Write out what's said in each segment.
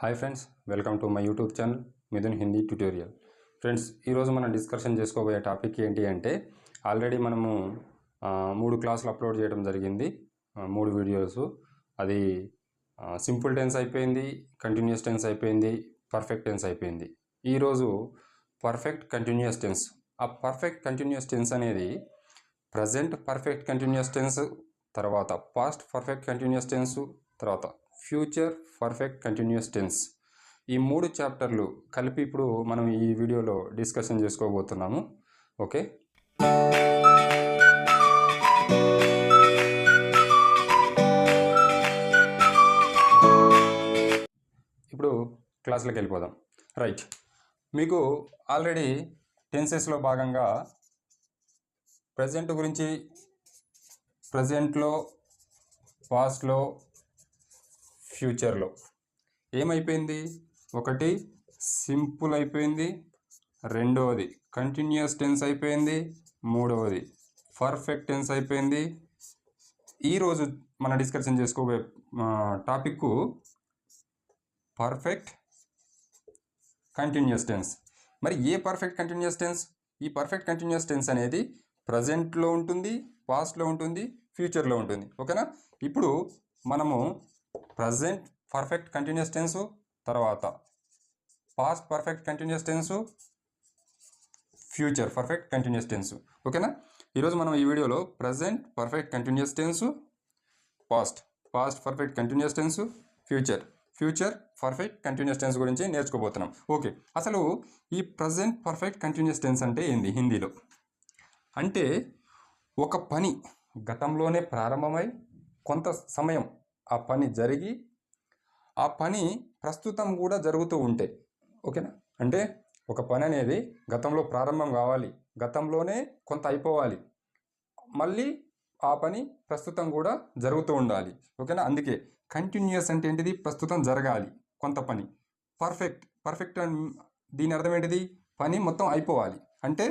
Hi friends, welcome to my YouTube channel Mithun Hindi tutorial. Friends, ఈరోజు మనం discussion చేసుకోబోయే topic ఏంటి అంటే, ఆల్రెడీ మనము 3 క్లాసులు అప్లోడ్ చేయడం జరిగింది, 3 వీడియోస్. అది సింపుల్ టెన్స్ అయిపోయింది, కంటిన్యూస్ టెన్స్ అయిపోయింది, పర్ఫెక్ట్ టెన్స్ అయిపోయింది. ఈరోజు పర్ఫెక్ట్ కంటిన్యూస్ టెన్స్. ఆ పర్ఫెక్ట్ కంటిన్యూస్ టెన్స్ అనేది ప్రజెంట్ పర్ఫెక్ట్ కంటిన్యూస్ టెన్స్, తర్వాత పాస్ట్ పర్ఫెక్ట్ కంటిన్యూస్ టెన్స్, తర్వాత ఫ్యూచర్ పర్ఫెక్ట్ కంటిన్యూస్ టెన్స్. ఈ 3 చాప్టర్లు కలిపి ఇప్పుడు మనం ఈ వీడియోలో డిస్కషన్ చేసుకోబోతున్నాము. ఓకే, ఇప్పుడు క్లాస్లోకి వెళ్ళిపోదాం. రైట్, మీకు ఆల్రెడీ టెన్సెస్లో భాగంగా ప్రజెంట్ గురించి, ప్రజెంట్లో, పాస్ట్లో, ఫ్యూచర్లో ఏమైపోయింది? ఒకటి సింపుల్ అయిపోయింది, రెండవది కంటిన్యూస్ టెన్స్ అయిపోయింది, మూడవది పర్ఫెక్ట్ టెన్స్ అయిపోయింది. ఈరోజు మనం డిస్కషన్ చేసుకోబోయే టాపిక్ పర్ఫెక్ట్ కంటిన్యూస్ టెన్స్. మరి ఏ పర్ఫెక్ట్ కంటిన్యూస్ టెన్స్? ఈ పర్ఫెక్ట్ కంటిన్యూస్ టెన్స్ అనేది ప్రజెంట్లో ఉంటుంది, పాస్ట్లో ఉంటుంది, ఫ్యూచర్లో ఉంటుంది. ఓకేనా? ఇప్పుడు మనము ప్రజెంట్ పర్ఫెక్ట్ కంటిన్యూస్ టెన్సు, తర్వాత past perfect continuous tense, future perfect continuous tense. ఓకేనా? ఈరోజు మనం ఈ వీడియోలో present perfect continuous tense, past perfect continuous tense, future perfect continuous tense గురించి నేర్చుకోబోతున్నాం. ఓకే, అసలు ఈ ప్రజెంట్ పర్ఫెక్ట్ కంటిన్యూస్ టెన్స్ అంటే ఏంది హిందీలో? అంటే ఒక పని గతంలోనే ప్రారంభమై కొంత సమయం ఆ పని జరిగి ఆ పని ప్రస్తుతం కూడా జరుగుతూ ఉంటే. ఓకేనా? అంటే ఒక పని అనేది గతంలో ప్రారంభం కావాలి, గతంలోనే కొంత అయిపోవాలి, మళ్ళీ ఆ పని ప్రస్తుతం కూడా జరుగుతూ ఉండాలి. ఓకేనా? అందుకే కంటిన్యూస్ అంటే ఏంటిది? ప్రస్తుతం జరగాలి కొంత పని. పర్ఫెక్ట్ దీని అర్థం ఏంటిది? పని మొత్తం అయిపోవాలి, అంటే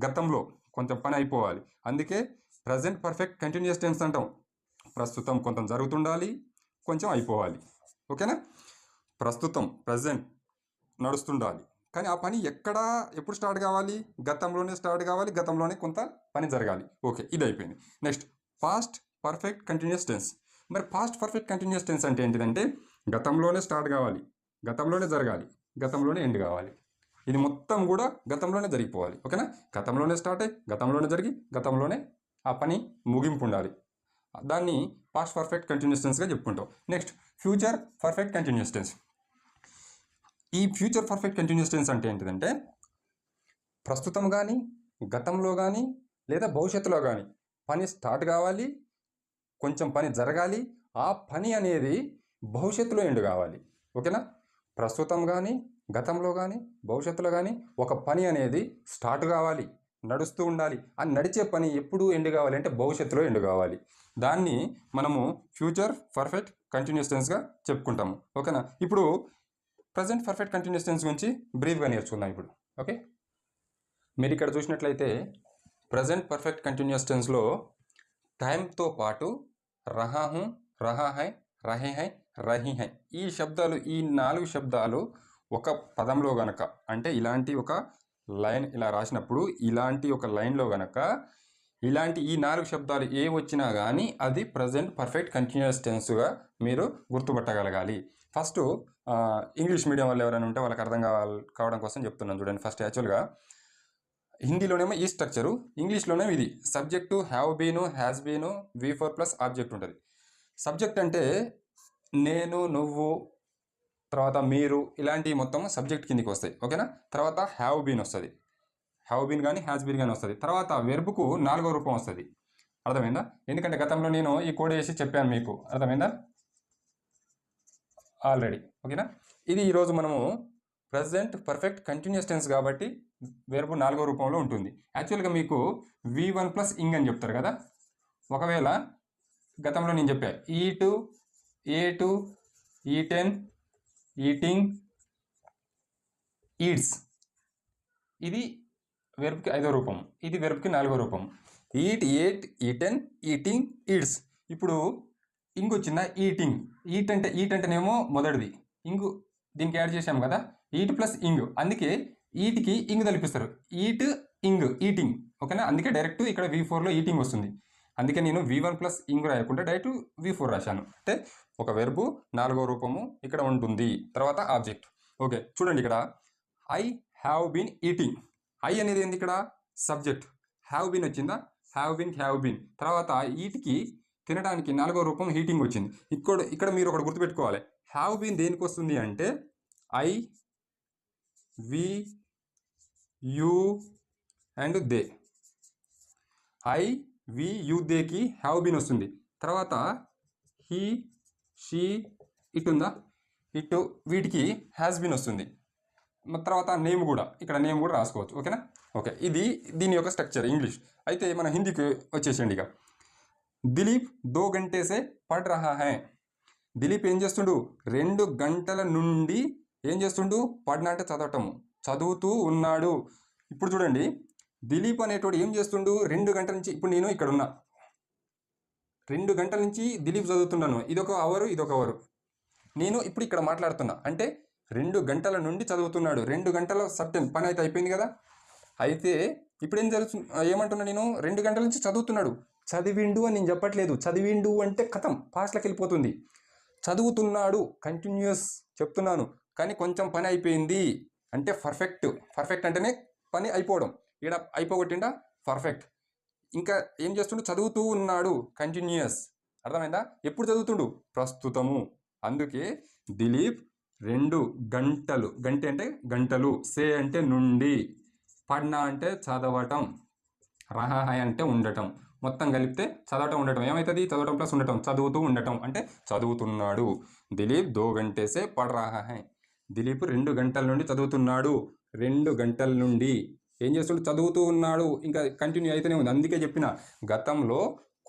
గతంలో కొంచెం పని అయిపోవాలి. అందుకే ప్రజెంట్ పర్ఫెక్ట్ కంటిన్యూస్ టెన్స్ అంటాం. ప్రస్తుతం కొంత జరుగుతుండాలి, కొంచెం అయిపోవాలి. ఓకేనా? ప్రస్తుతం ప్రజెంట్ నడుస్తుండాలి, కానీ ఆ పని ఎప్పుడు స్టార్ట్ కావాలి? గతంలోనే స్టార్ట్ కావాలి, గతంలోనే కొంత పని జరగాలి. ఓకే, ఇది అయిపోయింది. Next past perfect continuous tense. మరి పాస్ట్ పర్ఫెక్ట్ కంటిన్యూస్ టెన్స్ అంటే ఏంటిదంటే గతంలోనే స్టార్ట్ కావాలి, గతంలోనే జరగాలి, గతంలోనే ఎండ్ కావాలి. ఇది మొత్తం కూడా గతంలోనే జరిగిపోవాలి. ఓకేనా? గతంలోనే స్టార్ట్ అయ్యి గతంలోనే జరిగి గతంలోనే ఆ పని ముగింపు ఉండాలి. దాన్ని పాస్ట్ పర్ఫెక్ట్ కంటిన్యూస్ టెన్స్గా చెప్పుకుంటాం. Next future perfect continuous tense. ఈ ఫ్యూచర్ పర్ఫెక్ట్ కంటిన్యూస్ టెన్స్ అంటే ఏంటిదంటే ప్రస్తుతం కానీ, గతంలో కానీ, లేదా భవిష్యత్తులో కానీ పని స్టార్ట్ కావాలి, కొంచెం పని జరగాలి, ఆ పని అనేది భవిష్యత్తులో ఎండ్ కావాలి. ఓకేనా? ప్రస్తుతం కానీ, గతంలో కానీ, భవిష్యత్తులో కానీ ఒక పని అనేది స్టార్ట్ కావాలి, నడుస్తూ ఉండాలి. ఆ నడిచే పని ఎప్పుడు ఎండ్ కావాలి అంటే భవిష్యత్తులో ఎండ్ కావాలి. దాన్ని మనము ఫ్యూచర్ పర్ఫెక్ట్ కంటిన్యూస్ టెన్స్గా చెప్పుకుంటాము. ఓకేనా? ఇప్పుడు ప్రజెంట్ పర్ఫెక్ట్ కంటిన్యూస్ టెన్స్ గురించి బ్రీఫ్గా నేర్చుకుందాం ఇప్పుడు. ఓకే, మీరు ఇక్కడ చూసినట్లయితే ప్రజెంట్ పర్ఫెక్ట్ కంటిన్యూస్ టెన్స్లో టైంతో పాటు రహా హూ, రహా హై, రహే హై, రహీ హై ఈ 4 శబ్దాలు ఒక పదంలో గనక, అంటే ఇలాంటి ఒక లైన్ ఇలా రాసినప్పుడు ఇలాంటి ఒక లైన్లో గనక ఇలాంటి ఈ 4 శబ్దాలు ఏ వచ్చినా కానీ అది ప్రజెంట్ పర్ఫెక్ట్ కంటిన్యూస్ టెన్స్గా మీరు గుర్తుపట్టగలగాలి. ఫస్ట్ ఇంగ్లీష్ మీడియం వాళ్ళు ఎవరైనా ఉంటే వాళ్ళకి అర్థం కావడం కోసం చెప్తున్నాను చూడండి. ఫస్ట్ యాక్చువల్గా హిందీలోనేమో ఈ స్ట్రక్చరు, ఇంగ్లీష్లోనేమో ఇది subject have బీను, has బీను, V4 plus object ఉంటుంది. సబ్జెక్ట్ అంటే నేను, నువ్వు, తర్వాత మీరు, ఇలాంటివి మొత్తం సబ్జెక్ట్ కిందికి వస్తాయి. ఓకేనా? తర్వాత హ్యావ్ బీన్ వస్తుంది, హ్యావ్ బీన్ కానీ హ్యాస్ బీన్ కానీ వస్తుంది. తర్వాత వెర్బ్కు 4వ రూపం వస్తుంది. అర్థమైందా? ఎందుకంటే గతంలో నేను ఈ కోడ్ వేసి చెప్పాను మీకు. అర్థమైందా ఆల్రెడీ? ఓకేనా? ఇది ఈరోజు మనము ప్రజెంట్ పర్ఫెక్ట్ కంటిన్యూస్ టెన్స్ కాబట్టి వెర్బ్ 4వ రూపంలో ఉంటుంది. యాక్చువల్గా మీకు V1 ప్లస్ ఇంగ్ అని చెప్తారు కదా. ఒకవేళ గతంలో నేను చెప్పా ఈటు, ఏటు, ఈటెన్, ఈటింగ్, ఈట్స్, ఇది వెర్బ్కి 5వ రూపం, ఇది వెర్బ్కి 4వ రూపం. Eat, ate, eaten, eating, eats. ఇప్పుడు ఇంగ్ వచ్చిందా? ఈటింగ్. ఈట్ అంటేనేమో మొదటిది, ఇంగు దీనికి యాడ్ చేసాము కదా, ఈట్ ప్లస్ ఇంగ్, అందుకే ఈట్కి ఇంగ్ తలిపిస్తారు, ఈట్ ఇంగ్, ఈటింగ్. ఓకేనా, అందుకే డైరెక్ట్ ఇక్కడ V4లో ఈటింగ్ వస్తుంది. అందుకే నేను V1 ప్లస్ ఇంగ్ రాయకుండా డైరెక్ట్ V4 రాశాను. అంటే ఒక వెర్బు 4వ రూపము ఇక్కడ ఉంటుంది, తర్వాత ఆబ్జెక్ట్. ఓకే, చూడండి ఇక్కడ I have been eating. I అనేది ఏంది ఇక్కడ సబ్జెక్ట్, హ్యావ్ బీన్ వచ్చిందా, హ్యావ్ బీన్. తర్వాత ఈట్కి తినడానికి 4వ రూపం హీటింగ్ వచ్చింది. ఇక్కడ మీరు ఒకటి గుర్తుపెట్టుకోవాలి, హ్యావ్ బీన్ దేనికి వస్తుంది అంటే I, we, you and they. I, we, you, దేకి హ్యావ్ బీన్ వస్తుంది. తర్వాత హీ, షీ, ఇటు ఉందా, ఇటు వీటికి హ్యాస్ బీన్ వస్తుంది. తర్వాత నేమ్ కూడా, ఇక్కడ నేమ్ కూడా రాసుకోవచ్చు. ఓకేనా, ఓకే, ఇది దీని యొక్క స్ట్రక్చర్ ఇంగ్లీష్. అయితే మన హిందీకి వచ్చేసేయండి. ఇక దిలీప్ 2 గంటే సే పడ్ రహా హై. దిలీప్ ఏం చేస్తుండు, 2 గంటల నుండి ఏం చేస్తుండు, పడ్న అంటే చదవటము, చదువుతూ ఉన్నాడు. ఇప్పుడు చూడండి, దిలీప్ అనేటోడు ఏం చేస్తుండు, 2 గంటల నుంచి, ఇప్పుడు నేను ఇక్కడ ఉన్నా, 2 గంటల నుంచి దిలీప్ చదువుతున్నాను. ఇదొక అవరు, ఇదొక అవరు. నేను ఇప్పుడు ఇక్కడ మాట్లాడుతున్నా అంటే 2 గంటల నుండి చదువుతున్నాడు. 2 గంటల సర్టెన్ పని అయితే అయిపోయింది కదా. అయితే ఇప్పుడు ఏం జరుగుతుంది, ఏమంటున్నా నేను, 2 గంటల నుంచి చదువుతున్నాడు. చదివిండు అని నేను చెప్పట్లేదు, చదివిండు అంటే కథం పాస్ట్లోకి వెళ్ళిపోతుంది. చదువుతున్నాడు కంటిన్యూస్ చెప్తున్నాను, కానీ కొంచెం పని అయిపోయింది అంటే పర్ఫెక్ట్ అంటేనే పని అయిపోవడం. ఇక్కడ అయిపోగొట్టిండా పర్ఫెక్ట్. ఇంకా ఏం చేస్తుండు, చదువుతూ ఉన్నాడు కంటిన్యూస్. అర్థమైందా, ఎప్పుడు చదువుతుండు, ప్రస్తుతము. అందుకే దిలీప్ 2 గంటలు, గంటే అంటే గంటలు, సే అంటే నుండి, పడ్నా అంటే చదవటం, రహాహాయ్ అంటే ఉండటం, మొత్తం కలిపితే చదవటం ఉండటం ఏమవుతుంది, చదవటం ప్లస్ ఉండటం, చదువుతూ ఉండటం అంటే చదువుతున్నాడు. దిలీప్ 2 గంటే సే పడ్ రహా హై. దిలీప్ 2 గంటల నుండి చదువుతున్నాడు. 2 గంటల నుండి ఏం చేస్తుండు, చదువుతూ ఉన్నాడు. ఇంకా కంటిన్యూ అయితేనే ఉంది. అందుకే చెప్పిన గతంలో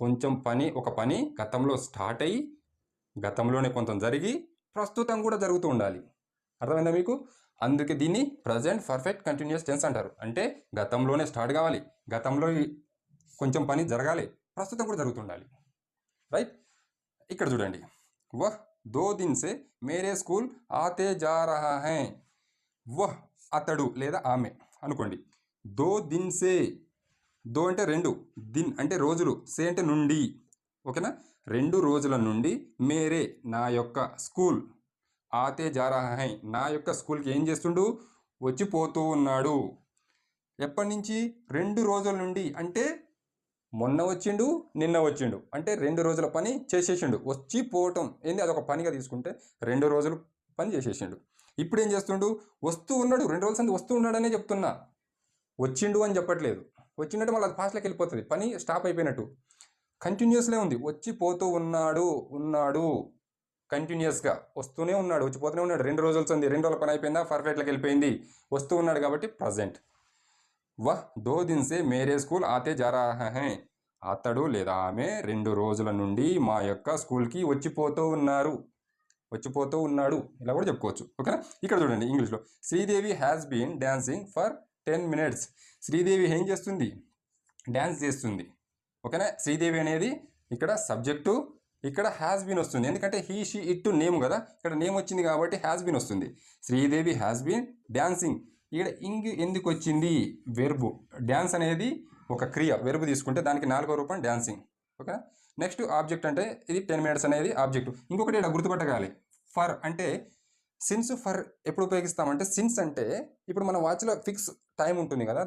కొంచెం పని, ఒక పని గతంలో స్టార్ట్ అయ్యి గతంలోనే కొంచెం జరిగి ప్రస్తుతం కూడా జరుగుతూ ఉండాలి. అర్థమైందా మీకు? అందుకే దీన్ని ప్రజెంట్ పర్ఫెక్ట్ కంటిన్యూస్ టెన్స్ అంటారు. అంటే గతంలోనే స్టార్ట్ కావాలి, గతంలో కొంచెం పని జరగాలి, ప్రస్తుతం కూడా జరుగుతుండాలి. రైట్, ఇక్కడ చూడండి, వహ్ 2 दिन से మేరే స్కూల్ ఆతే జా రహా హై. వహ్ అతడు లేదా ఆమె అనుకోండి. 2 दिन से, 2 అంటే 2, దిన్ అంటే రోజులు, సే అంటే నుండి. ఓకేనా, 2 రోజుల నుండి, మేరే నా యొక్క, స్కూల్, ఆతే జా రహా హై నా యొక్క స్కూల్కి ఏం చేస్తుండు, వచ్చిపోతూ ఉన్నాడు. ఎప్పటి నుంచి, 2 రోజుల నుండి. అంటే మొన్న వచ్చిండు, నిన్న వచ్చిండు, అంటే 2 రోజుల పని చేసేసిండు. వచ్చి పోవటం ఏంది, అదొక పనిగా తీసుకుంటే 2 రోజులు పని చేసేసిండు. ఇప్పుడు ఏం చేస్తుండు, వస్తూ ఉన్నాడు. 2 రోజుల నుండి వస్తూ ఉన్నాడనే చెప్తున్నా, వచ్చిండు అని చెప్పట్లేదు. వచ్చిందంటే మళ్ళీ అది ఫాస్ట్లోకి వెళ్ళిపోతుంది, పని స్టాప్ అయిపోయినట్టు. కంటిన్యూస్లే ఉంది, వచ్చి పోతూ ఉన్నాడు కంటిన్యూస్గా వస్తూనే ఉన్నాడు, వచ్చిపోతూనే ఉన్నాడు. 2 రోజుల సంది, 2 రోజుల పని అయిపోయిందా, పర్ఫెక్ట్లోకి వెళ్ళిపోయింది, వస్తూ ఉన్నాడు కాబట్టి ప్రజెంట్. వహ్ 2 दिन से మేరే స్కూల్ ఆతే జా రహా హై. అతడు లేదా ఆమె 2 రోజుల నుండి మా యొక్క స్కూల్కి వచ్చిపోతూ ఉన్నాడు, ఇలా కూడా చెప్పుకోవచ్చు. ఓకేనా, ఇక్కడ చూడండి ఇంగ్లీష్లో, Sridevi has been dancing for 10 minutes. Sridevi ఏం చేస్తుంది, డ్యాన్స్ చేస్తుంది. ఓకేనా, శ్రీదేవి అనేది ఇక్కడ సబ్జెక్టు, ఇక్కడ హ్యాస్ బీన్ వస్తుంది. ఎందుకంటే హీ, షీ, ఇట్ నేమ్ కదా, ఇక్కడ నేమ్ వచ్చింది కాబట్టి హ్యాస్ బీన్ వస్తుంది. Sridevi has been dancing. ఇక్కడ ఇంగ్ ఎందుకు వచ్చింది, వెర్బు. డ్యాన్స్ అనేది ఒక క్రియ, వెర్బు తీసుకుంటే దానికి 4వ రూపం డాన్సింగ్. ఓకే, నెక్స్ట్ ఆబ్జెక్ట్ అంటే ఇది 10 minutes అనేది ఆబ్జెక్ట్. ఇంకొకటి ఇక్కడ గుర్తుపట్టగాలి, ఫర్ అంటే సిన్స్. ఫర్ ఎప్పుడు ఉపయోగిస్తామంటే, సిన్స్ అంటే ఇప్పుడు మన వాచ్లో ఫిక్స్ టైం ఉంటుంది కదా,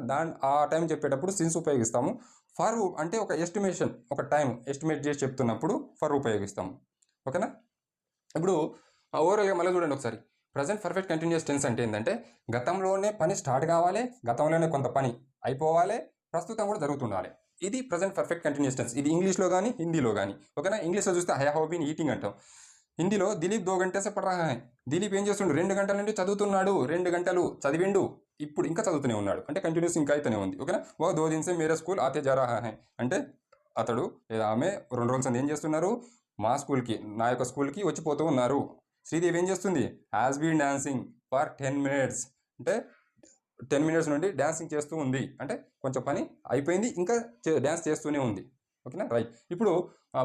ఆ టైం చెప్పేటప్పుడు సిన్స్ ఉపయోగిస్తాము. ఫర్ అంటే ఒక ఎస్టిమేషన్, ఒక టైం ఎస్టిమేట్ చేసి చెప్తున్నప్పుడు ఫర్ ఉపయోగిస్తాము. ఓకేనా, ఇప్పుడు ఓవరాల్గా మళ్ళీ చూడండి ఒకసారి. ప్రజెంట్ పర్ఫెక్ట్ కంటిన్యూస్ టెన్స్ అంటే ఏంటంటే గతంలోనే పని స్టార్ట్ కావాలి, గతంలోనే కొంత పని అయిపోవాలి, ప్రస్తుతం కూడా జరుగుతుండాలి. ఇది ప్రజెంట్ పర్ఫెక్ట్ కంటిన్యూస్ టెన్స్. ఇది ఇంగ్లీష్లో కానీ హిందీలో కానీ. ఓకేనా, ఇంగ్లీష్లో చూస్తే ఐ హావ్ బీన్ ఈటింగ్ అంటాం. హిందీలో దిలీప్ 2 గంటే సే పడ్ రహా హై. దిలీప్ ఏం చేస్తుండు, 2 గంటల నుండి చదువుతున్నాడు, 2 గంటలు చదివిండు, ఇప్పుడు ఇంకా చదువుతూనే ఉన్నాడు, అంటే కంటిన్యూస్ ఇంకా అయితేనే ఉంది. ఓకేనా, వహ్ 2 दिन से మేరే స్కూల్ ఆతే జా రహా హై అంటే అతడు లేదా ఆమె 2 రోజుల నుండి ఏం చేస్తున్నారు, మా స్కూల్కి, నా యొక్క స్కూల్కి వచ్చిపోతూ ఉన్నారు. శ్రీదేవి ఏం చేస్తుంది, has been dancing for 10 minutes అంటే 10 minutes నుండి డాన్సింగ్ చేస్తూ ఉంది, అంటే కొంచెం పని అయిపోయింది, ఇంకా డ్యాన్స్ చేస్తూనే ఉంది. ఓకేనా, రైట్. ఇప్పుడు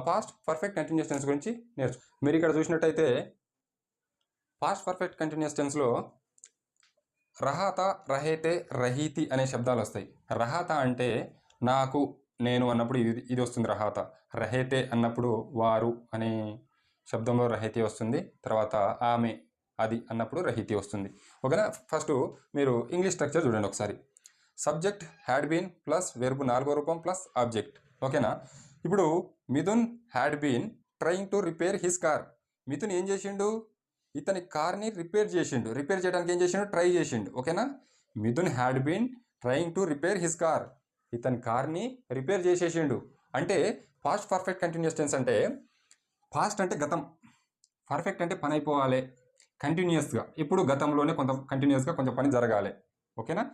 పాస్ట్ పర్ఫెక్ట్ కంటిన్యూస్ టెన్స్ గురించి మీరు ఇక్కడ చూసినట్టయితే పాస్ట్ పర్ఫెక్ట్ కంటిన్యూస్ టెన్స్లో రహాత, రహేతే, రహీతి అనే శబ్దాలు వస్తాయి. రహాత అంటే నాకు, నేను అన్నప్పుడు ఇది వస్తుంది రహాత. రహేతే అన్నప్పుడు వారు అనే శబ్దంలో రహేతి వస్తుంది. తర్వాత ఆమె, అది అన్నప్పుడు రహీతి వస్తుంది. ఓకేనా. ఫస్ట్ మీరు ఇంగ్లీష్ స్ట్రక్చర్ చూడండి ఒకసారి. Subject had been plus verb 4వ రూపం ప్లస్ ఆబ్జెక్ట్. ఓకేనా. ఇప్పుడు Mithun had been trying to repair his car. Mithun ఏం చేసిండు? ఇతని కార్ని రిపేర్ చేసిండు. రిపేర్ చేయడానికి ఏం చేసిండు? ట్రై చేసిండు. ఓకేనా. Mithun had been trying to repair his car. ఇతని కార్ని రిపేర్ చేసేసిండు. అంటే పాస్ట్ పర్ఫెక్ట్ కంటిన్యూస్ టెన్స్ అంటే, పాస్ట్ అంటే గతం, పర్ఫెక్ట్ అంటే పని అయిపోవాలి కంటిన్యూస్గా. ఇప్పుడు గతంలోనే కంటిన్యూస్గా కొంచెం పని జరగాలి. ఓకేనా.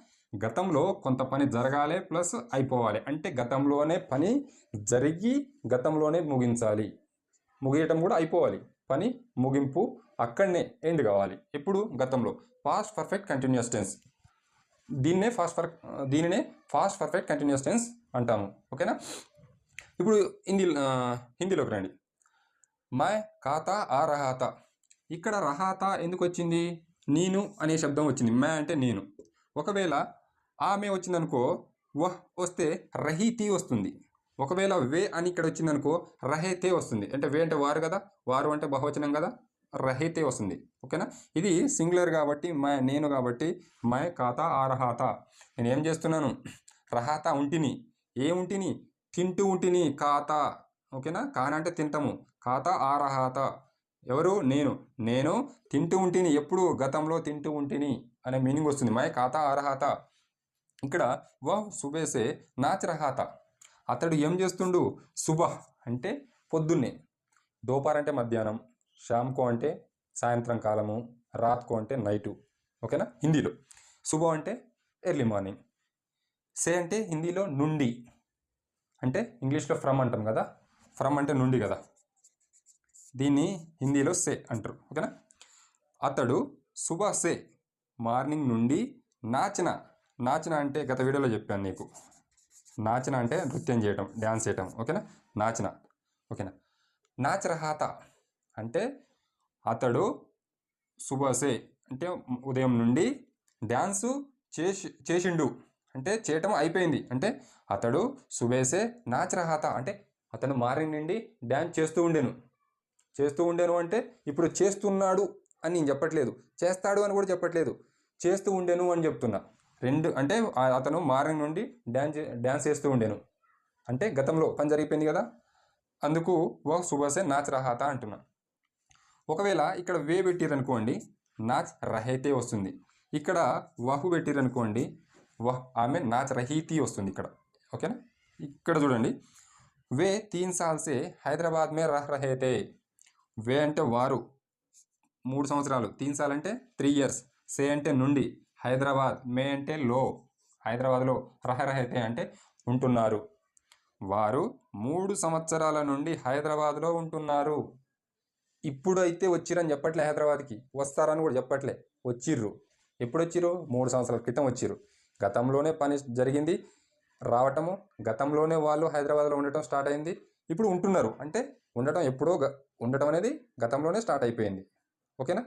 గతంలో కొంత పని జరగాలి ప్లస్ అయిపోవాలి. అంటే గతంలోనే పని జరిగి గతంలోనే ముగించాలి. ముగియటం కూడా అయిపోవాలి. పని ముగింపు అక్కడనే ఎండ్ కావాలి. ఎప్పుడు? గతంలో. Past perfect continuous tense. దీన్నే ఫాస్ట్ పర్ఫెక్ట్ కంటిన్యూస్ టెన్స్ అంటాము. ఓకేనా. ఇప్పుడు హిందీలోకి రండి. మై ఖాతా ఆ రహాతా. ఇక్కడ రహాతా ఎందుకు వచ్చింది? నేను అనే శబ్దం వచ్చింది. మై అంటే నేను. ఒకవేళ ఆమె వచ్చిందనుకో, వహ్ వస్తే రహీతి వస్తుంది. ఒకవేళ వే అని ఇక్కడ వచ్చిందనుకో రహేతే వస్తుంది. అంటే వే అంటే వారు కదా, వారు అంటే బహువచనం కదా, రహేతే వస్తుంది. ఓకేనా. ఇది సింగులర్ కాబట్టి నేను కాబట్టి మై ఖాతా ఆ రహాతా. నేను ఏం చేస్తున్నాను? రహాతా ఉంటిని. ఏ ఉంటిని? తింటూ ఉంటిని. ఖాతా. ఓకేనా. కాన అంటే తింటాము. ఖాతా ఆ రహాతా. ఎవరు? నేను తింటూ ఉంటిని. ఎప్పుడు? గతంలో తింటూ ఉంటిని అనే మీనింగ్ వస్తుంది. మై ఖాతా ఆ రహాతా. ఇక్కడ వహ్ సుబేసే నాచ్ రహాతా. అతడు ఏం చేస్తుండు? సుబహ్ అంటే పొద్దున్నే, దోపార్ అంటే మధ్యాహ్నం, షామ్కో అంటే సాయంత్రం కాలము, రాత్కో అంటే నైటు. ఓకేనా. హిందీలో సుబహ్ అంటే ఎర్లీ మార్నింగ్, సే అంటే హిందీలో నుండి, అంటే ఇంగ్లీష్లో ఫ్రమ్ అంటాం కదా, ఫ్రమ్ అంటే నుండి కదా, దీన్ని హిందీలో సే అంటారు. ఓకేనా. అతడు సుబహ్ సే మార్నింగ్ నుండి నాచన అంటే గత వీడియోలో చెప్పాను నీకు. నాచన అంటే నృత్యం చేయటం, డ్యాన్స్ చేయటం. ఓకేనా. నాచన. ఓకేనా. నాచ్ రహాతా అంటే అతడు సుబహసే అంటే ఉదయం నుండి డ్యాన్సు చేసిండు, అంటే చేయటం అయిపోయింది. అంటే అతడు సుబేసే నాచ్ రహాతా అంటే అతను మార్నింగ్ నుండి డ్యాన్స్ చేస్తూ ఉండేను అంటే ఇప్పుడు చేస్తున్నాడు అని నేను చెప్పట్లేదు, చేస్తాడు అని కూడా చెప్పట్లేదు, చేస్తూ ఉండేను అని చెప్తున్నా. రెండు అంటే అతను మార్నింగ్ నుండి డ్యాన్స్ చేస్తూ ఉండేను అంటే గతంలో పని జరిగిపోయింది కదా, అందుకు వహ్ సుబహసే నాచ్ రహాతా అంటున్నా. ఒకవేళ ఇక్కడ వే పెట్టిరనుకోండి నాచ్ రహేతే వస్తుంది. ఇక్కడ వహు పెట్టిరనుకోండి ఆమె నాచ్ రహీతి వస్తుంది ఇక్కడ. ఓకేనా. ఇక్కడ చూడండి, వే 3 साल से హైదరాబాద్ మే రహ్ రహేతే. వే అంటే వారు, 3 సంవత్సరాలు, 3 साल అంటే 3 years, సే అంటే నుండి, హైదరాబాద్, మే అంటే లో, హైదరాబాద్లో, రహేతే అంటే ఉంటున్నారు. వారు 3 సంవత్సరాల నుండి హైదరాబాద్లో ఉంటున్నారు. ఇప్పుడు అయితే వచ్చిరని చెప్పట్లే, హైదరాబాద్కి వస్తారని కూడా చెప్పట్లే, వచ్చిర్రు. ఎప్పుడు వచ్చిర్రు? 3 సంవత్సరాల క్రితం వచ్చిర్రు. గతంలోనే పని జరిగింది, రావటము, గతంలోనే వాళ్ళు హైదరాబాద్లో ఉండటం స్టార్ట్ అయింది. ఇప్పుడు ఉంటున్నారు అంటే ఉండటం ఎప్పుడో ఉండటం అనేది గతంలోనే స్టార్ట్ అయిపోయింది. ఓకేనా.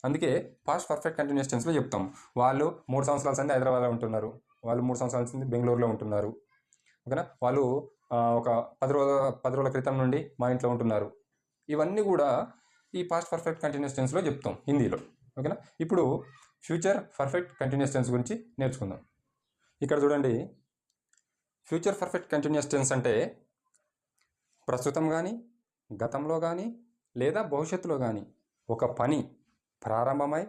అందుకే పాస్ట్ పర్ఫెక్ట్ కంటిన్యూస్ టెన్స్లో చెప్తాం. వాళ్ళు 3 సంవత్సరాల సంది హైదరాబాద్లో ఉంటున్నారు, వాళ్ళు 3 సంవత్సరాల సంది బెంగళూరులో ఉంటున్నారు. ఓకేనా. వాళ్ళు ఒక 10 రోజుల క్రితం నుండి మా ఇంట్లో ఉంటున్నారు. ఇవన్నీ కూడా ఈ పాస్ట్ పర్ఫెక్ట్ కంటిన్యూస్ టెన్స్లో చెప్తాం హిందీలో. ఓకేనా. ఇప్పుడు ఫ్యూచర్ పర్ఫెక్ట్ కంటిన్యూస్ టెన్స్ గురించి నేర్చుకుందాం. ఇక్కడ చూడండి, ఫ్యూచర్ పర్ఫెక్ట్ కంటిన్యూస్ టెన్స్ అంటే ప్రస్తుతం కానీ, గతంలో కానీ, లేదా భవిష్యత్తులో కానీ ఒక పని ప్రారంభమై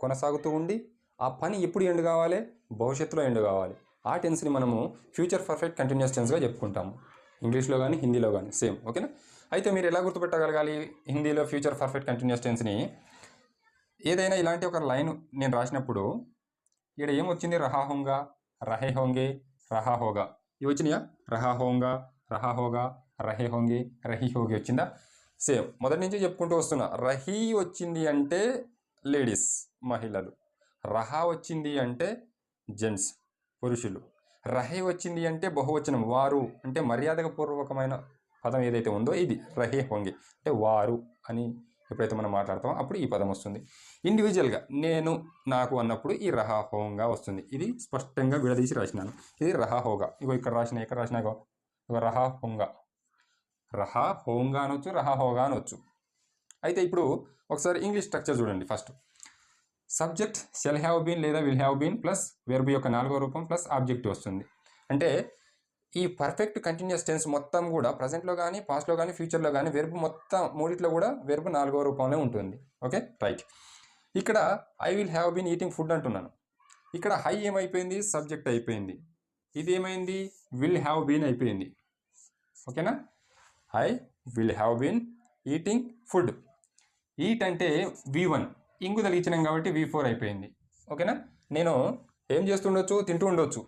కొనసాగుతూ ఉండి ఆ పని ఎప్పుడు ఎండ్ కావాలి? భవిష్యత్తులో ఎండ్ కావాలి. ఆ టెన్స్ని మనము ఫ్యూచర్ పర్ఫెక్ట్ కంటిన్యూస్ టెన్స్గా చెప్పుకుంటాము. ఇంగ్లీష్లో కానీ హిందీలో కానీ సేమ్. ఓకేనా. అయితే మీరు ఎలా గుర్తుపెట్టగలగాలి హిందీలో ఫ్యూచర్ పర్ఫెక్ట్ కంటిన్యూస్ టెన్స్ని? ఏదైనా ఇలాంటి ఒక లైన్ నేను రాసినప్పుడు ఇక్కడ ఏమొచ్చింది? రహా హోంగా, రహే హోంగే, రహా హోగా, ఇవి వచ్చినాయా? రహా హోంగా, రహా హోగా, రహే హోంగే, రహీ హోగే వచ్చిందా? సేమ్ మొదటి నుంచి చెప్పుకుంటూ వస్తున్నా. రహీ వచ్చింది అంటే లేడీస్, మహిళలు. రహా వచ్చింది అంటే జెంట్స్, పురుషులు. రహే వచ్చింది అంటే బహువచనం, వారు. అంటే మర్యాదగా పూర్వకమైన పదం ఏదైతే ఉందో ఇది రహే హోంగే, అంటే వారు అని ఎప్పుడైతే మనం మాట్లాడతామో అప్పుడు ఈ పదం వస్తుంది. ఇండివిజువల్గా నేను నాకు అన్నప్పుడు ఈ రహా హోంగా వస్తుంది. ఇది స్పష్టంగా విడదీసి రాసినాను. ఇది రహా హోగా. ఇగో ఇక్కడ రాసిన ఇగో రహా హోంగా. రహా హోంగా అనొచ్చు, రహా హోగా అనొచ్చు. అయితే ఇప్పుడు ఒకసారి ఇంగ్లీష్ స్ట్రక్చర్ చూడండి. First subject shall have been లేదా will have been plus verb యొక్క 4వ రూపం ప్లస్ ఆబ్జెక్టివ్ వస్తుంది. అంటే ఈ పర్ఫెక్ట్ కంటిన్యూస్ టెన్స్ మొత్తం కూడా ప్రజెంట్లో కానీ, పాస్ట్లో కానీ, ఫ్యూచర్లో కానీ వెర్బ్ మొత్తం మూడిట్లో కూడా వెర్బ్ 4వ రూపంలో ఉంటుంది. Okay right. ఇక్కడ I will have been eating food అంటున్నాను. ఇక్కడ హై ఏమైపోయింది? సబ్జెక్ట్ అయిపోయింది. ఇది ఏమైంది? విల్ హ్యావ్ బీన్ అయిపోయింది. ఓకేనా? I will have been eating food. Eat అంటే V1, ఇంగు తగిలించినాం కాబట్టి V4 అయిపోయింది. ఓకేనా? నేను ఏం చేస్తుండొచ్చు? తింటూ ఉండొచ్చు.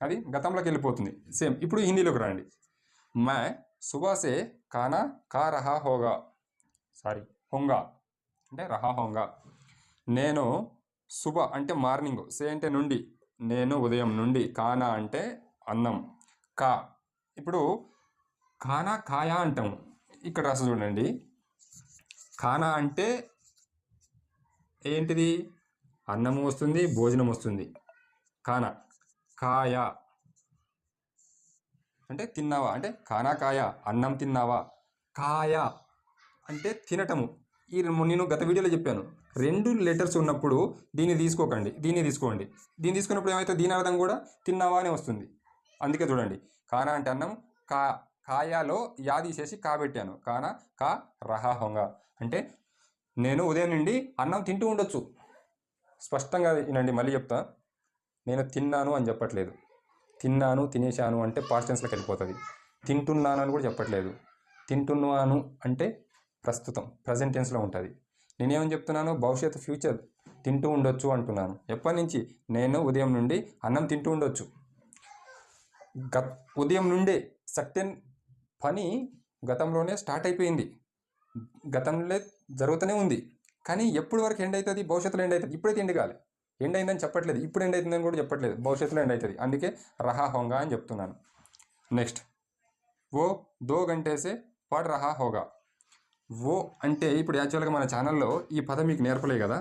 అది గతంలోకి వెళ్ళిపోతుంది. సేమ్ ఇప్పుడు హిందీలోకి రండి. మై సుబాసే కానా కా రహా హోగా, సారీ హోంగా అంటే రహా హోంగా. నేను సుబ అంటే మార్నింగ్, సే అంటే నుండి, నేను ఉదయం నుండి, కానా అంటే అన్నం, కా ఇప్పుడు ఖానా ఖాయా అంటాము. ఇక్కడ రాసి చూడండి. ఖానా అంటే ఏంటిది? అన్నము వస్తుంది, భోజనం వస్తుంది. ఖానా కాయా అంటే తిన్నావా అంటే ఖానా కాయా, అన్నం తిన్నావా. కాయా అంటే తినటము. నేను గత వీడియోలో చెప్పాను, 2 లెటర్స్ ఉన్నప్పుడు దీన్ని తీసుకోకండి, దీన్ని తీసుకోండి. దీన్ని తీసుకున్నప్పుడు ఏమైతే దీని అర్థం కూడా తిన్నావా అని వస్తుంది. అందుకే చూడండి, ఖానా అంటే అన్నం, కాయాలో యా తీసేసి కా పెట్టాను. కానా కా రహా హోంగా అంటే నేను ఉదయం నుండి అన్నం తింటూ ఉండొచ్చు. స్పష్టంగా వినండి, మళ్ళీ చెప్తా. నేను తిన్నాను అని చెప్పట్లేదు. తిన్నాను, తినేశాను అంటే పాస్ట్ టెన్స్లోకి వెళ్ళిపోతుంది. తింటున్నాను అని కూడా చెప్పట్లేదు. తింటున్నాను అంటే ప్రస్తుతం ప్రజెంట్ టెన్స్లో ఉంటుంది. నేనేమని చెప్తున్నాను? భవిష్యత్తు ఫ్యూచర్ తింటూ ఉండొచ్చు అంటున్నాను. ఎప్పటి నుంచి? నేను ఉదయం నుండి అన్నం తింటూ ఉండొచ్చు. ఉదయం నుండే సర్టెన్ పని గతంలోనే స్టార్ట్ అయిపోయింది, గతంలో జరుగుతూనే ఉంది. కానీ ఎప్పుడు వరకు ఎండ్ అవుతుంది? భవిష్యత్తులో ఎండ్ అవుతుంది. ఇప్పుడైతే ఎండ్ కాలే. ఎండ్ అయిందని చెప్పట్లేదు, ఇప్పుడు ఎండ్ అవుతుందని కూడా చెప్పట్లేదు, భవిష్యత్తులో ఎండ్ అవుతుంది. అందుకే రహా హోంగా అని చెప్తున్నాను. నెక్స్ట్ ఓ 2 గంటేసే పడ్ రహా హోగా. ఓ అంటే ఇప్పుడు యాక్చువల్గా మన ఛానల్లో ఈ పదం మీకు నేర్పలే కదా.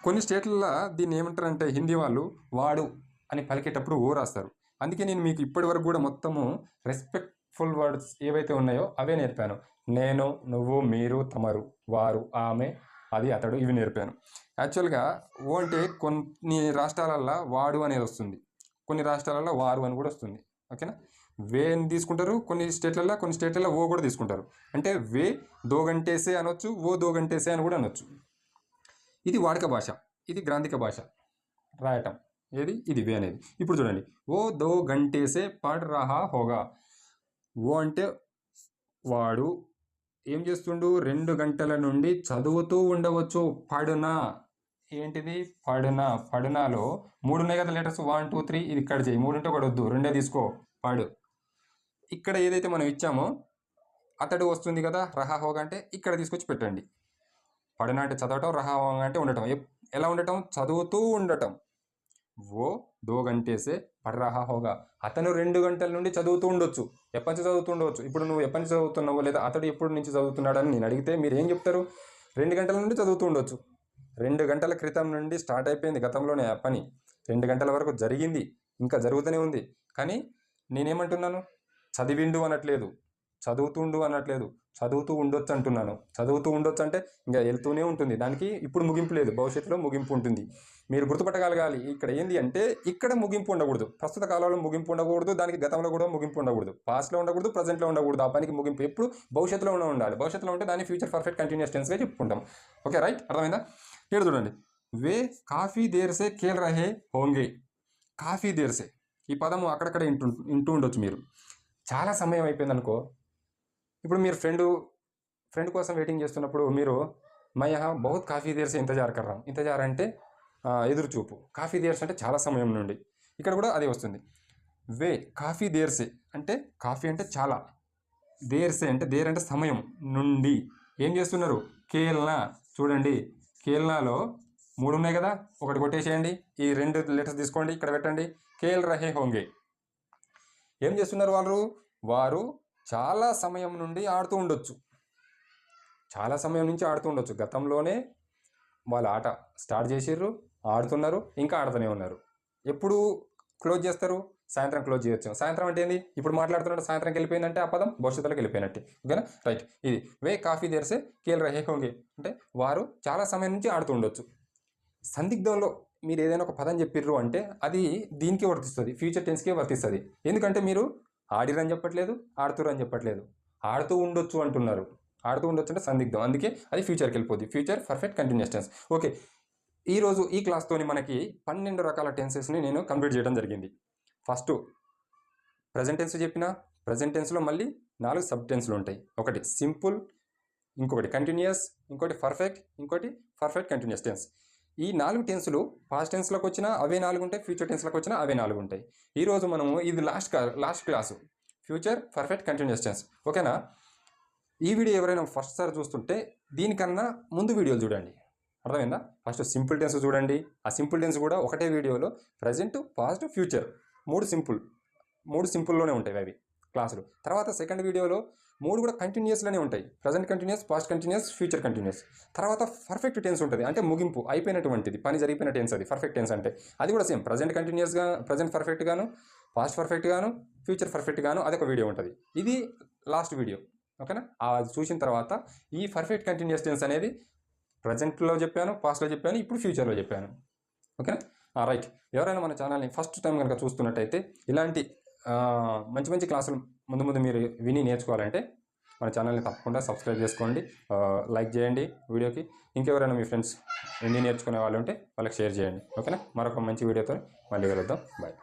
కొన్ని స్టేట్లలో దీన్ని ఏమంటారంటే హిందీ వాళ్ళు వాడు అని పలికేటప్పుడు ఓ రాస్తారు. అందుకే నేను మీకు ఇప్పటి వరకు కూడా మొత్తము రెస్పెక్ట్ఫుల్ వర్డ్స్ ఏవైతే ఉన్నాయో అవే నేర్పాను. నేను, నువ్వు, మీరు, తమరు, వారు, ఆమె, అది, అతడు, ఇవి నేర్పాను. యాక్చువల్గా ఓ అంటే కొన్ని రాష్ట్రాలల్లో వాడు అనేది వస్తుంది, కొన్ని రాష్ట్రాలలో వారు అని కూడా వస్తుంది. ఓకేనా? వే అని తీసుకుంటారు కొన్ని స్టేట్లలో ఓ కూడా తీసుకుంటారు. అంటే వే 2 గంటేసే అనొచ్చు, ఓ 2 గంటేసే అని కూడా అనొచ్చు. ఇది వాడుక భాష, ఇది గ్రాంధిక భాష రాయటం. ఏది? ఇది వే అనేది. ఇప్పుడు చూడండి, ఓ 2 గంటేసే పడ్ రహా హోగా. ఓ అంటే వాడు ఏం చేస్తుండు? 2 గంటల నుండి చదువుతూ ఉండవచ్చు. పడునా ఏంటిది? పడునా. పడునాలో 3 ఉన్నాయి కదా లెటర్స్, 1 2 3. ఇది ఇక్కడ చేయి, 3 ఉంటే ఒకటి వద్దు, 2 తీసుకో. పడు. ఇక్కడ ఏదైతే మనం ఇచ్చామో అతడు వస్తుంది కదా, రహా హోగా అంటే ఇక్కడ తీసుకొచ్చి పెట్టండి. పడునా అంటే చదవటం, రహా హోగా అంటే ఉండటం. ఎలా ఉండటం? చదువుతూ ఉండటం. ఓ 2 గంటేసే పడ్ రహా హోగా. అతను 2 గంటల నుండి చదువుతూ ఉండొచ్చు. ఎప్పటి నుంచి చదువుతూ ఉండవచ్చు? ఇప్పుడు నువ్వు ఎప్పటి నుంచి చదువుతున్నావు, లేదా అతడు ఎప్పటి నుంచి చదువుతున్నాడు అని నేను అడిగితే మీరు ఏం చెప్తారు? 2 గంటల నుండి చదువుతూ ఉండొచ్చు. 2 గంటల క్రితం నుండి స్టార్ట్ అయిపోయింది గతంలోనే ఆ పని. 2 గంటల వరకు జరిగింది, ఇంకా జరుగుతూనే ఉంది. కానీ నేనేమంటున్నాను? చదివిండు అనట్లేదు, చదువుతుండు అనట్లేదు, చదువుతూ ఉండొచ్చు అంటున్నాను. చదువుతూ ఉండొచ్చు అంటే ఇంకా వెళ్తూనే ఉంటుంది, దానికి ఇప్పుడు ముగింపు లేదు, భవిష్యత్తులో ముగింపు ఉంటుంది. మీరు గుర్తుపట్టగలగాలి. ఇక్కడ ఏంది అంటే ఇక్కడ ముగింపు ఉండకూడదు, ప్రస్తుత కాలంలో ముగింపు ఉండకూడదు, దానికి గతంలో కూడా ముగింపు ఉండకూడదు, పాస్ట్లో ఉండకూడదు, ప్రజెంట్లో ఉండకూడదు. ఆ పనికి ముగింపు ఎప్పుడు భవిష్యత్తులో ఉండాలి. భవిష్యత్తులో ఉంటే దాన్ని ఫ్యూచర్ పర్ఫెక్ట్ కంటిన్యూస్ టెన్స్గా చెప్పుకుంటాం. ఓకే రైట్, అర్థమైందా? ఇక్కడ చూడండి, వే కాఫీ దేర్సే కేల్ రహే హోంగే. కాఫీ దేర్సే ఈ పదము అక్కడక్కడ వింటూ ఉండొచ్చు మీరు. చాలా సమయం అయిపోయింది అనుకో. ఇప్పుడు మీరు ఫ్రెండ్ కోసం వెయిటింగ్ చేస్తున్నప్పుడు మీరు మై యహా బహుత్ కాఫీ దేర్ సే ఇంతజార్ కర్ రహా హూం. ఇంతజార్ అంటే ఎదురు చూపు, కాఫీ దేర్స్ అంటే చాలా సమయం నుండి. ఇక్కడ కూడా అదే వస్తుంది. వే కాఫీ దేర్సే అంటే కాఫీ అంటే చాలా, దేర్సే అంటే దేర్ అంటే సమయం నుండి ఏం చేస్తున్నారు? కేల్నా. చూడండి, కేల్నాలో 3 ఉన్నాయి కదా, ఒకటి కొట్టేసేయండి, ఈ 2 లెటర్స్ తీసుకోండి, ఇక్కడ పెట్టండి. కేల్ రహే హోంగే. ఏం చేస్తున్నారు వారు? చాలా సమయం నుండి ఆడుతూ ఉండొచ్చు. చాలా సమయం నుంచి ఆడుతూ ఉండొచ్చు. గతంలోనే వాళ్ళు ఆట స్టార్ట్ చేసిర్రు, ఆడుతున్నారు, ఇంకా ఆడుతూనే ఉన్నారు. ఎప్పుడు క్లోజ్ చేస్తారు? సాయంత్రం క్లోజ్ చేయొచ్చు. సాయంత్రం అంటే ఏంది? ఇప్పుడు మాట్లాడుతున్నట్టు సాయంత్రంకి వెళ్ళిపోయిందంటే ఆ పదం భవిష్యత్తులోకి వెళ్ళిపోయినట్టు. ఓకేనా? రైట్. ఇది వే కాఫీ దేర్సే కేల్ రహే హోంగే అంటే వారు చాలా సమయం నుంచి ఆడుతూ ఉండొచ్చు. సందిగ్ధంలో మీరు ఏదైనా ఒక పదం చెప్పిర్రు అంటే అది దీనికి వర్తిస్తుంది, ఫ్యూచర్ టెన్స్కే వర్తిస్తుంది. ఎందుకంటే మీరు ఆడిరని చెప్పట్లేదు, ఆడుతురు అని చెప్పట్లేదు, ఆడుతూ ఉండొచ్చు అంటున్నారు. ఆడుతూ ఉండొచ్చు అంటే సందిగ్ధం, అందుకే అది ఫ్యూచర్కి వెళ్ళిపోద్ది. Future perfect continuous tense. Okay, ఈరోజు ఈ క్లాస్తోని మనకి 12 రకాల టెన్సెస్ని నేను కంప్లీట్ చేయడం జరిగింది. ఫస్ట్ ప్రజెంట్ టెన్స్ చెప్పిన, ప్రజెంట్ టెన్స్లో మళ్ళీ 4 సబ్ టెన్స్లు ఉంటాయి. ఒకటి సింపుల్, ఇంకొకటి కంటిన్యూస్, ఇంకోటి పర్ఫెక్ట్, ఇంకోటి పర్ఫెక్ట్ కంటిన్యూస్ టెన్స్. ఈ 4 టెన్సులు పాస్ట్ టెన్స్లోకి వచ్చినా అవే 4 ఉంటాయి, ఫ్యూచర్ టెన్స్లోకి వచ్చినా అవే 4 ఉంటాయి. ఈరోజు మనము ఇది last class future perfect continuous tense. ఓకేనా? ఈ వీడియో ఎవరైనా ఫస్ట్ సారి చూస్తుంటే దీనికన్నా ముందు వీడియోలు చూడండి. అర్థమైందా? ఫస్ట్ సింపుల్ టెన్స్ చూడండి. ఆ సింపుల్ టెన్స్ కూడా ఒకటే వీడియోలో ప్రజెంట్, పాస్ట్, ఫ్యూచర్ మూడు సింపుల్లోనే ఉంటాయి అవి క్లాసులు. తర్వాత సెకండ్ వీడియోలో 3 కూడా కంటిన్యూస్లోనే ఉంటాయి. Present continuous, past continuous, future continuous. తర్వాత పర్ఫెక్ట్ టెన్స్ ఉంటుంది, అంటే ముగింపు అయిపోయినటువంటిది, పని జరిగిపోయిన టెన్స్. అది పర్ఫెక్ట్ టెన్స్ అంటే అది కూడా సేమ్ ప్రజెంట్ కంటిన్యూస్గా, ప్రజెంట్ పర్ఫెక్ట్ గాను, పాస్ట్ పర్ఫెక్ట్ గాను, ఫ్యూచర్ పర్ఫెక్ట్ గాను అదొక వీడియో ఉంటుంది. ఇది లాస్ట్ వీడియో. ఓకేనా? అది చూసిన తర్వాత ఈ పర్ఫెక్ట్ కంటిన్యూస్ టెన్స్ అనేది ప్రజెంట్లో చెప్పాను, పాస్ట్లో చెప్పాను, ఇప్పుడు ఫ్యూచర్లో చెప్పాను. ఓకేనా? రైట్. ఎవరైనా మన ఛానల్ని ఫస్ట్ టైం కనుక చూస్తున్నట్టయితే ఇలాంటి మంచి మంచి క్లాసులు ముందు మీరు విని నేర్చుకోవాలంటే మన ఛానల్ని తప్పకుండా సబ్స్క్రైబ్ చేసుకోండి, లైక్ చేయండి వీడియోకి. ఇంకెవరైనా మీ ఫ్రెండ్స్ విని నేర్చుకునే వాళ్ళు ఉంటే వాళ్ళకి షేర్ చేయండి. ఓకేనా? మరొక మంచి వీడియోతో మళ్ళీ కలుద్దాం. బాయ్.